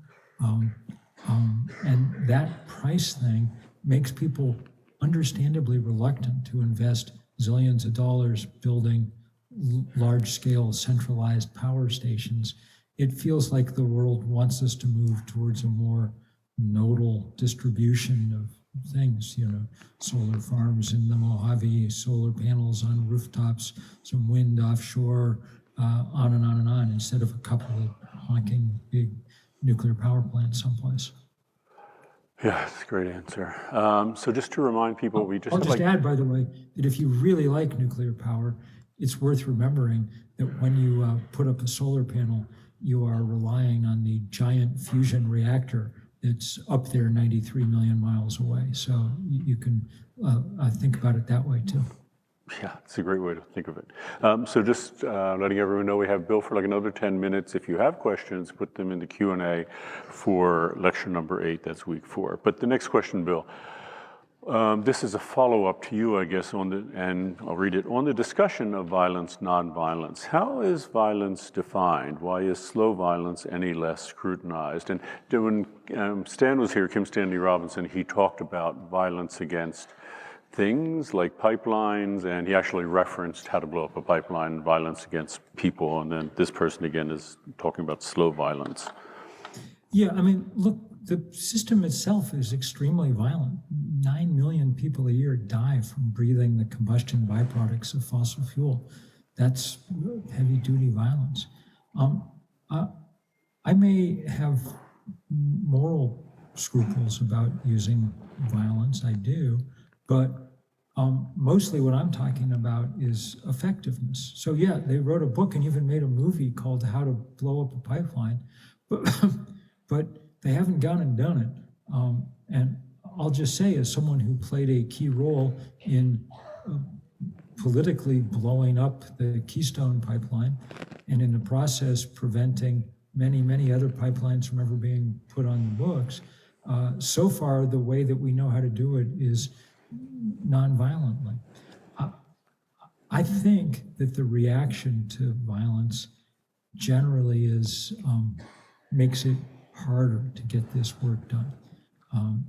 And that price thing makes people understandably reluctant to invest zillions of dollars building large-scale centralized power stations. It feels like the world wants us to move towards a more nodal distribution of things, solar farms in the Mojave, solar panels on rooftops, some wind offshore, on and on and on, instead of a couple of honking big nuclear power plants someplace. Yeah, that's a great answer. So just to remind people, I'll just add, by the way, that if you really like nuclear power, it's worth remembering that when you put up a solar panel, you are relying on the giant fusion reactor that's up there 93 million miles away. So you can think about it that way too. Yeah, it's a great way to think of it. So just letting everyone know we have Bill for like another 10 minutes. If you have questions, put them in the Q&A for lecture number 8, that's week 4. But the next question, Bill, this is a follow-up to you, I guess, and I'll read it. On the discussion of violence, nonviolence, how is violence defined? Why is slow violence any less scrutinized? And when Stan was here, Kim Stanley Robinson, he talked about violence against things like pipelines, and he actually referenced how to blow up a pipeline, violence against people, and then this person again is talking about slow violence. Yeah, look, the system itself is extremely violent. 9 million people a year die from breathing the combustion byproducts of fossil fuel. That's heavy-duty violence. I may have moral scruples about using violence, I do, but mostly what I'm talking about is effectiveness. So yeah, they wrote a book and even made a movie called How to Blow Up a Pipeline, but they haven't gone and done it. And I'll just say, as someone who played a key role in politically blowing up the Keystone pipeline, and in the process preventing many, many other pipelines from ever being put on the books, so far the way that we know how to do it is non-violently. I think that the reaction to violence generally is makes it harder to get this work done.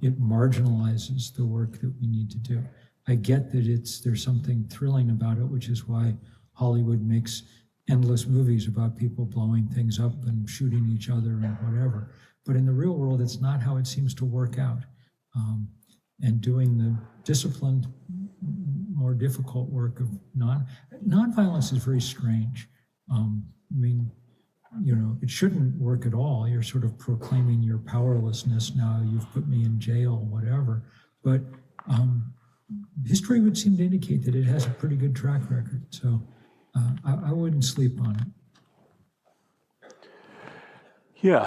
It marginalizes the work that we need to do. I get that there's something thrilling about it, which is why Hollywood makes endless movies about people blowing things up and shooting each other and whatever. But in the real world, it's not how it seems to work out. And doing the disciplined, more difficult work of nonviolence is very strange. I mean, it shouldn't work at all. You're sort of proclaiming your powerlessness now. You've put me in jail, whatever. But history would seem to indicate that it has a pretty good track record. So I wouldn't sleep on it. Yeah,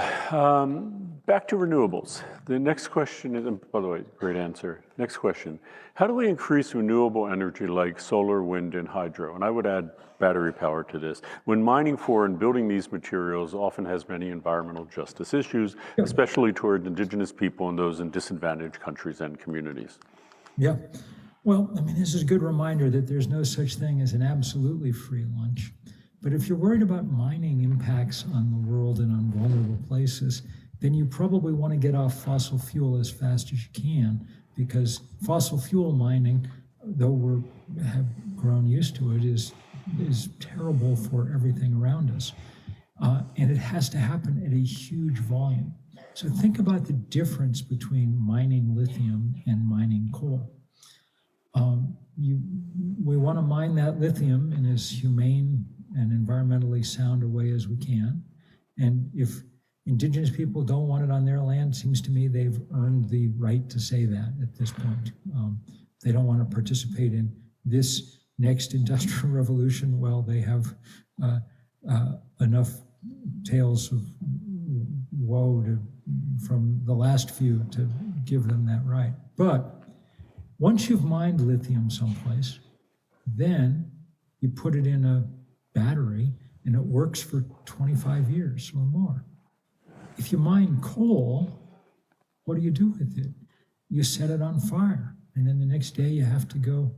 back to renewables. The next question is, by the way, great answer. Next question, how do we increase renewable energy like solar, wind, and hydro? And I would add battery power to this. When mining for and building these materials often has many environmental justice issues, especially toward indigenous people and those in disadvantaged countries and communities. Yeah, well, I mean, this is a good reminder that there's no such thing as an absolutely free lunch. But if you're worried about mining impacts on the world and on vulnerable places, then you probably want to get off fossil fuel as fast as you can, because fossil fuel mining, though we have grown used to it, is terrible for everything around us. And it has to happen at a huge volume. So think about the difference between mining lithium and mining coal. We want to mine that lithium in as humane and environmentally sound a way as we can. And if indigenous people don't want it on their land, it seems to me they've earned the right to say that at this point. They don't want to participate in this next industrial revolution. Well, they have enough tales of woe from the last few to give them that right. But once you've mined lithium someplace, then you put it in a battery and it works for 25 years or more. If you mine coal, what do you do with it? You set it on fire, and then the next day you have to go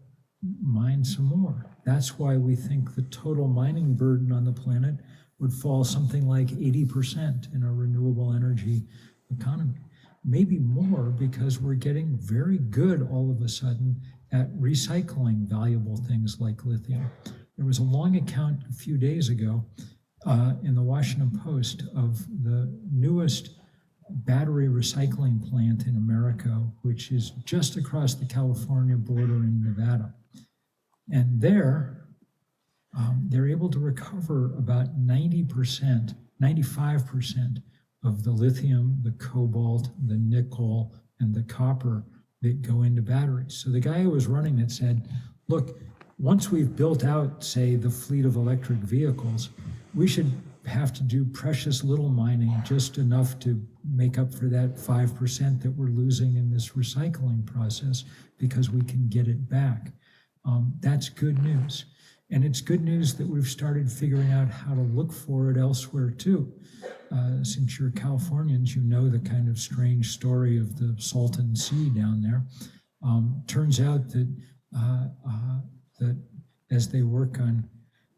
mine some more. That's why we think the total mining burden on the planet would fall something like 80% in a renewable energy economy. Maybe more, because we're getting very good all of a sudden at recycling valuable things like lithium. There was a long account a few days ago in the Washington Post of the newest battery recycling plant in America, which is just across the California border in Nevada. And they're able to recover about 90%, 95% of the lithium, the cobalt, the nickel, and the copper that go into batteries. So the guy who was running it said, look, once we've built out, say, the fleet of electric vehicles, we should have to do precious little mining, just enough to make up for that 5% that we're losing in this recycling process, because we can get it back. That's good news. And it's good news that we've started figuring out how to look for it elsewhere too. Since you're Californians, you know the kind of strange story of the Salton Sea down there. Turns out that that as they work on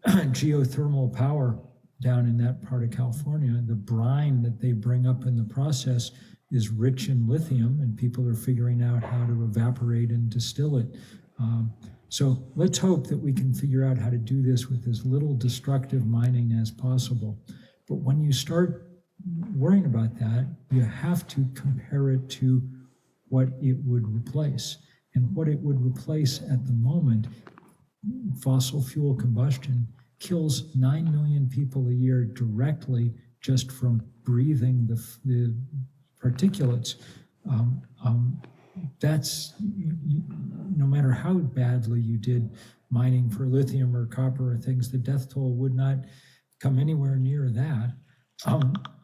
geothermal power down in that part of California, the brine that they bring up in the process is rich in lithium, and people are figuring out how to evaporate and distill it. So let's hope that we can figure out how to do this with as little destructive mining as possible. But when you start worrying about that, you have to compare it to what it would replace. And what it would replace at the moment, fossil fuel combustion, kills 9 million people a year directly just from breathing the particulates. That's, no matter how badly you did mining for lithium or copper or things, the death toll would not come anywhere near that.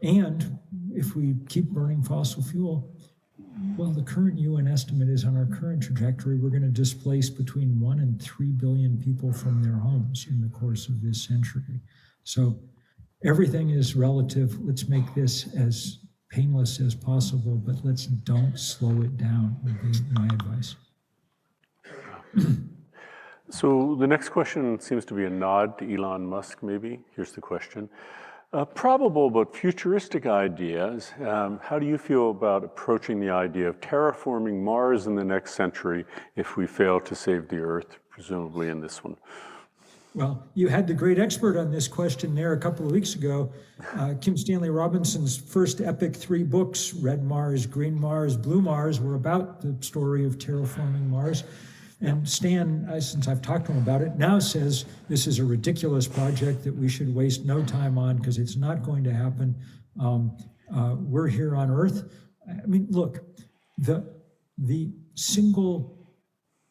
And if we keep burning fossil fuel, well, the current UN estimate is on our current trajectory, we're going to displace between 1 and 3 billion people from their homes in the course of this century. So everything is relative. Let's make this as painless as possible, but let's don't slow it down, would be my advice. So the next question seems to be a nod to Elon Musk, maybe. Here's the question. Probable but futuristic ideas. How do you feel about approaching the idea of terraforming Mars in the next century if we fail to save the Earth, presumably in this one? Well, you had the great expert on this question there a couple of weeks ago. Kim Stanley Robinson's first epic 3 books, Red Mars, Green Mars, Blue Mars, were about the story of terraforming Mars. And Stan, since I've talked to him about it, now says this is a ridiculous project that we should waste no time on because it's not going to happen. We're here on Earth. I mean, look, the single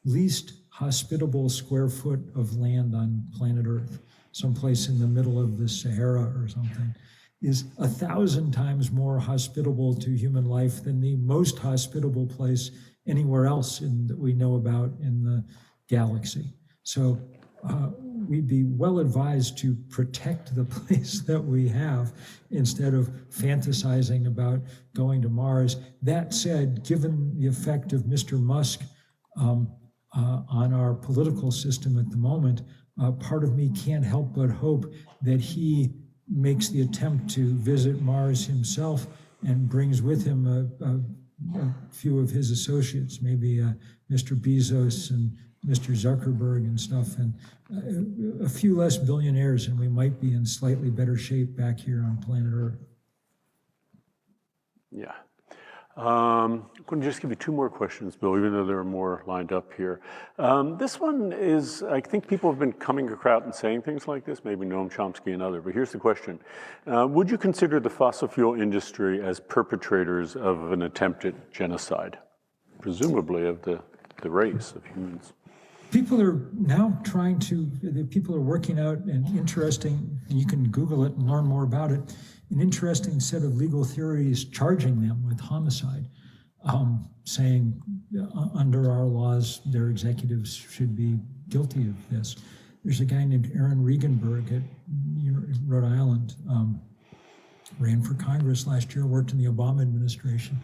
least hospitable square foot of land on planet Earth, someplace in the middle of the Sahara or something, is 1,000 times more hospitable to human life than the most hospitable place anywhere else that we know about in the galaxy. So we'd be well advised to protect the place that we have instead of fantasizing about going to Mars. That said, given the effect of Mr. Musk on our political system at the moment, part of me can't help but hope that he makes the attempt to visit Mars himself and brings with him a few of his associates, maybe Mr. Bezos and Mr. Zuckerberg and stuff, and a few less billionaires, and we might be in slightly better shape back here on planet Earth. Yeah. I'm going to just give you 2 more questions, Bill, even though there are more lined up here. This one is, I think people have been coming out and saying things like this, maybe Noam Chomsky and others, but here's the question. Would you consider the fossil fuel industry as perpetrators of an attempted genocide, presumably of the race of humans? People are now people are working out an interesting, and you can Google it and learn more about it, an interesting set of legal theories charging them with homicide, saying under our laws, their executives should be guilty of this. There's a guy named Aaron Regenberg at Rhode Island, ran for Congress last year, worked in the Obama administration,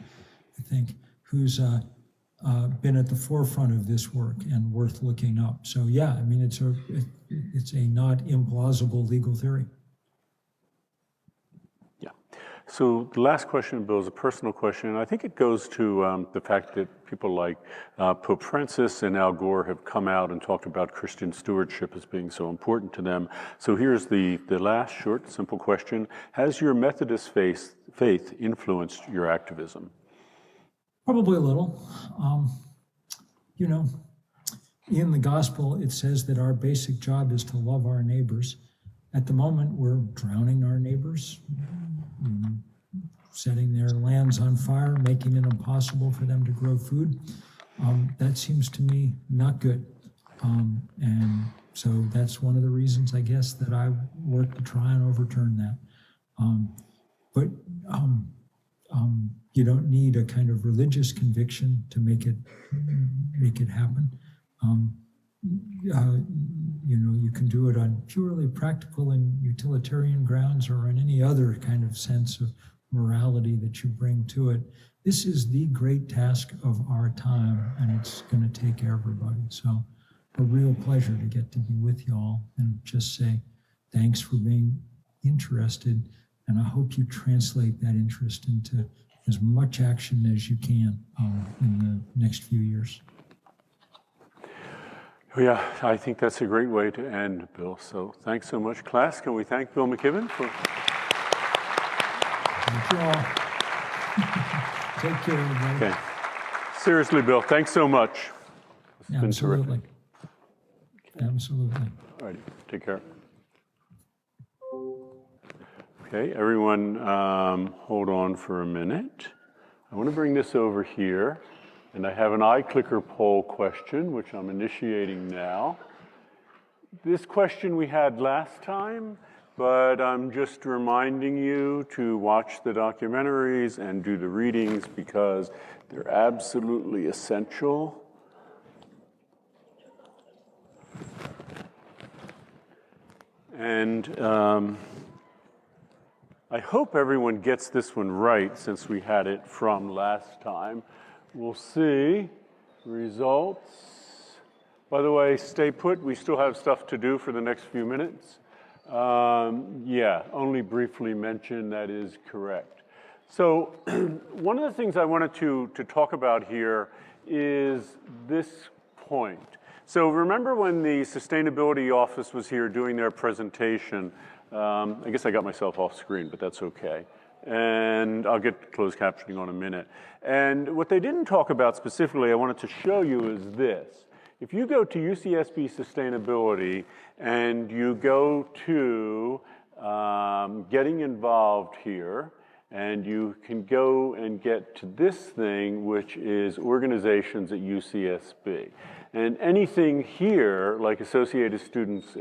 I think, who's been at the forefront of this work and worth looking up. So yeah, I mean, it's a not implausible legal theory. Yeah. So the last question, Bill, is a personal question, and I think it goes to the fact that people like Pope Francis and Al Gore have come out and talked about Christian stewardship as being so important to them. So here's the last short, simple question. Has your Methodist faith influenced your activism? Probably a little. In the gospel, it says that our basic job is to love our neighbors. At the moment, we're drowning our neighbors, setting their lands on fire, making it impossible for them to grow food. That seems to me not good. And so that's one of the reasons, I guess, that I work to try and overturn that. But you don't need a kind of religious conviction to make it happen. You can do it on purely practical and utilitarian grounds or on any other kind of sense of morality that you bring to it. This is the great task of our time, and it's going to take everybody. So a real pleasure to get to be with y'all and just say thanks for being interested, and I hope you translate that interest into as much action as you can in the next few years. Yeah, I think that's a great way to end, Bill. So thanks so much, class. Can we thank Bill McKibbin for... Thank you all. Take care, everybody. Okay. Seriously, Bill, thanks so much. It's been Absolutely. terrific. Absolutely. All right, take care. Okay, everyone, hold on for a minute. I want to bring this over here, and I have an iClicker poll question, which I'm initiating now. This question we had last time, but I'm just reminding you to watch the documentaries and do the readings because they're absolutely essential. And I hope everyone gets this one right since we had it from last time. We'll see. Results. By the way, stay put. We still have stuff to do for the next few minutes. Yeah, only briefly mentioned, that is correct. So one of the things I wanted to talk about here is this point. So remember when the Sustainability Office was here doing their presentation, I guess I got myself off screen, but that's okay. And I'll get closed captioning on a minute. And what they didn't talk about specifically, I wanted to show you is this. If you go to UCSB Sustainability and you go to Getting Involved here, and you can go and get to this thing, which is Organizations at UCSB. And anything here, like Associated Students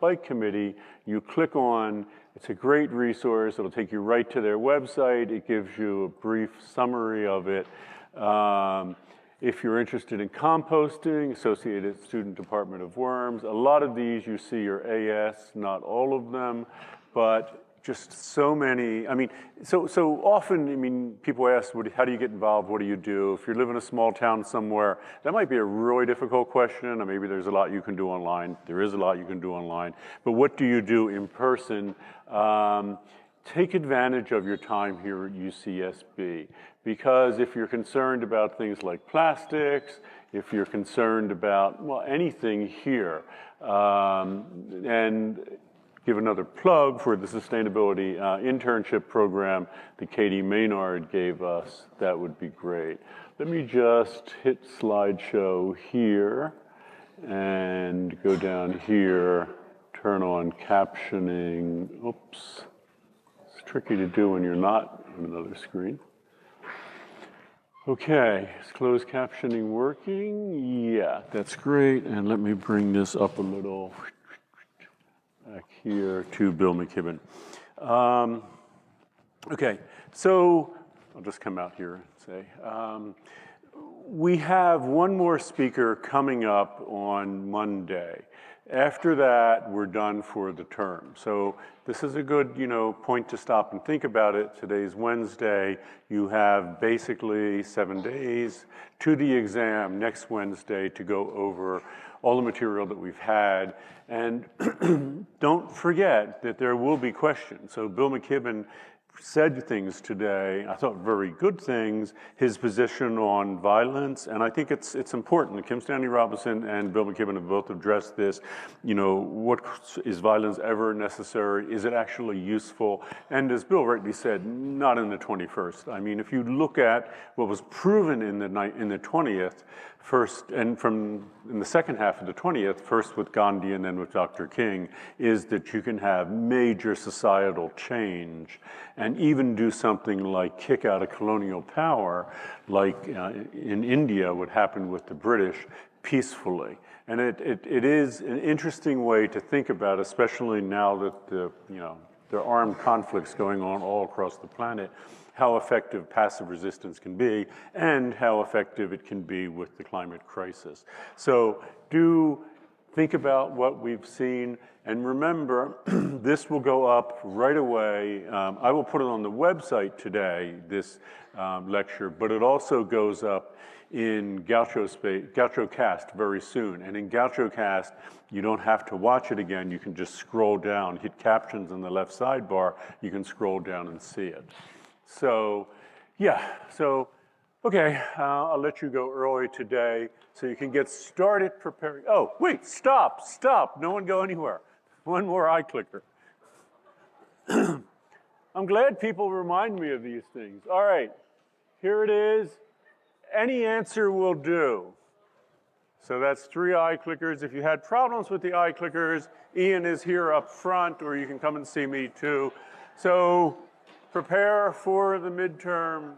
Bike Committee, you click on. It's a great resource. It'll take you right to their website. It gives you a brief summary of it. If you're interested in composting, Associated Student Department of Worms, a lot of these you see are AS, not all of them, but just so many. I mean, so often, I mean, people ask, how do you get involved? What do you do? If you live in a small town somewhere, that might be a really difficult question, or maybe there's a lot you can do online. There is a lot you can do online. But what do you do in person? Take advantage of your time here at UCSB, because if you're concerned about things like plastics, if you're concerned about, well, anything here, and give another plug for the sustainability internship program that Katie Maynard gave us, that would be great. Let me just hit slideshow here and go down here, turn on captioning. Oops. Tricky to do when you're not on another screen. Okay, is closed captioning working? Yeah, that's great. And let me bring this up a little back here to Bill McKibbin. Okay, so I'll just come out here and say, we have one more speaker coming up on Monday. After that, we're done for the term. So this is a good, point to stop and think about it. Today's Wednesday. You have basically 7 days to the exam next Wednesday to go over all the material that we've had. And don't forget that there will be questions. So Bill McKibbin said things today, I thought very good things, his position on violence, and I think it's important. Kim Stanley Robinson and Bill McKibbin have both addressed this. What is violence ever necessary? Is it actually useful? And as Bill rightly said, not in the 21st. I mean, if you look at what was proven in the 20th, first, and in the second half of the 20th, first with Gandhi and then with Dr. King, is that you can have major societal change and even do something like kick out a colonial power, like in India, what happened with the British, peacefully. And it is an interesting way to think about, especially now that there are armed conflicts going on all across the planet, how effective passive resistance can be and how effective it can be with the climate crisis. So do think about what we've seen, and remember, this will go up right away. I will put it on the website today, this lecture, but it also goes up in GauchoCast very soon. And in GauchoCast, you don't have to watch it again. You can just scroll down, hit captions on the left sidebar. You can scroll down and see it. So, yeah, okay, I'll let you go early today so you can get started preparing. Oh, wait, stop, no one go anywhere. One more eye clicker. I'm glad people remind me of these things. All right, here it is. Any answer will do. So that's 3 eye clickers. If you had problems with the eye clickers, Ian is here up front, or you can come and see me too. So prepare for the midterm